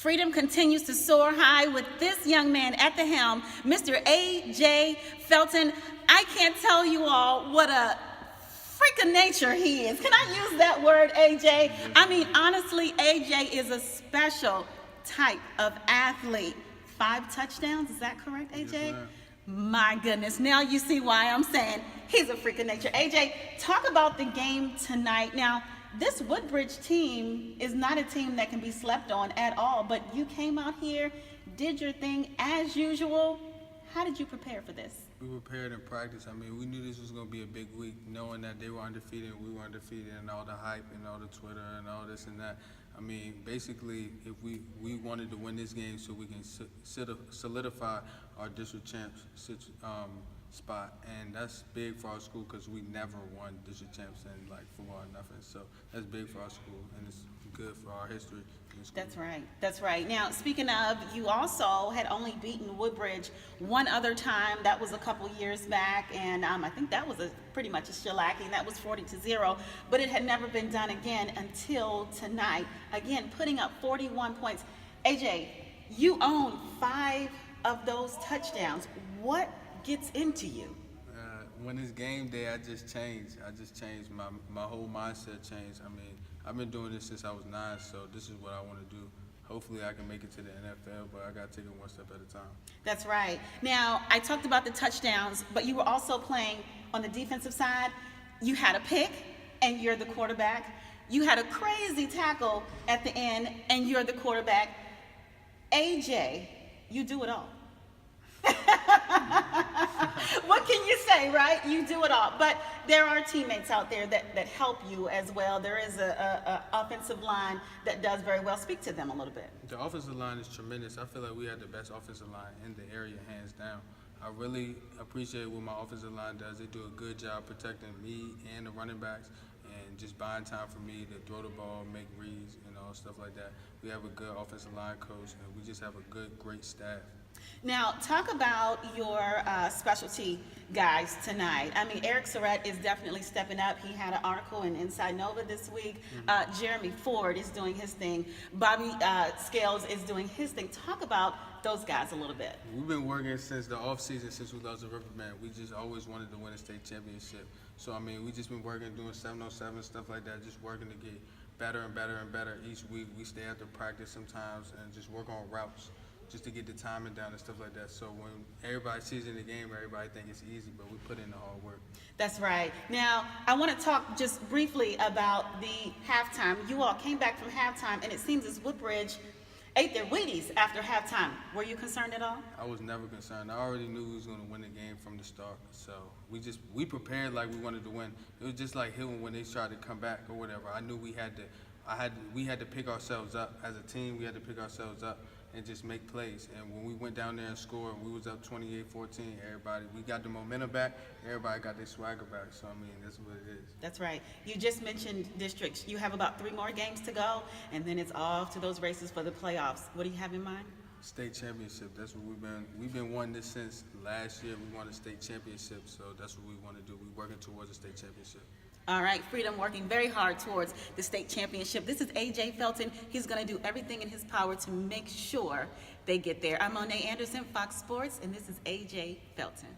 Freedom continues to soar high with this young man at the helm, Mr. A.J. Felton. I can't tell you all what a freak of nature he is. Can I use that word, AJ? I mean, honestly, AJ is a special type of athlete. 5 touchdowns, is that correct, AJ? Yes, my goodness, now you see why I'm saying he's a freak of nature. AJ, talk about the game tonight. Now, this Woodbridge team is not a team that can be slept on at all, but you came out here, did your thing as usual. How did you prepare for this? We prepared in practice. I mean, we knew this was going to be a big week, knowing that they were undefeated and we were undefeated, and all the hype and all the Twitter and all this and that. I mean, basically, if we wanted to win this game so we can solidify our district champs spot, and that's big for our school because we never won district champs in like football or nothing. So that's big for our school, and it's good for our history in school. That's right. That's right. Now, speaking of, you also had only beaten Woodbridge one other time. That was a couple years back, and I think that was pretty much a shellacking. That was 40-0, but it had never been done again until tonight. Again, putting up 41 points. AJ, you own 5 of those touchdowns. What gets into you? When it's game day, I just changed. My whole mindset changed. I mean, I've been doing this since I was 9, so this is what I want to do. Hopefully I can make it to the NFL, but I got to take it one step at a time. That's right. Now, I talked about the touchdowns, but you were also playing on the defensive side. You had a pick, and you're the quarterback. You had a crazy tackle at the end, and you're the quarterback. AJ, you do it all. What can you say, right? You do it all. But there are teammates out there that help you as well. There is a offensive line that does very well. Speak to them a little bit. The offensive line is tremendous. I feel like we had the best offensive line in the area, hands down. I really appreciate what my offensive line does. They do a good job protecting me and the running backs and just buying time for me to throw the ball, make reads, stuff like that. We have a good offensive line coach, and we just have a great staff. Now, talk about your specialty guys tonight. I mean, Eric Surratt is definitely stepping up. He had an article in Inside Nova this week. Jeremy Ford is doing his thing. Bobby Scales is doing his thing. Talk about those guys a little bit. We've been working since the offseason, since we lost the Riverman. We just always wanted to win a state championship. So, I mean, we just been working, doing 7-on-7, stuff like that, just working to get better and better and better each week. We stay after practice sometimes and just work on routes, just to get the timing down and stuff like that. So when everybody sees in the game, everybody think it's easy, but we put in the hard work. That's right. Now, I want to talk just briefly about the halftime. You all came back from halftime, and it seems as Woodbridge ate their Wheaties after halftime. Were you concerned at all? I was never concerned. I already knew we was going to win the game from the start. So we prepared like we wanted to win. It was just like Hilton when they tried to come back or whatever. I knew we had to pick ourselves up as a team. We had to pick ourselves up and just make plays. And when we went down there and scored, we was up 28-14. We got the momentum back. Everybody got their swagger back. So, I mean, that's what it is. That's right. You just mentioned districts. You have about 3 more games to go, and then it's off to those races for the playoffs. What do you have in mind? State championship. That's what we've been wanting this since last year. We won a state championship, so that's what we want to do. We're working towards a state championship. All right, Freedom working very hard towards the state championship. This is A.J. Felton. He's going to do everything in his power to make sure they get there. I'm Monet Anderson, Fox Sports, and this is A.J. Felton.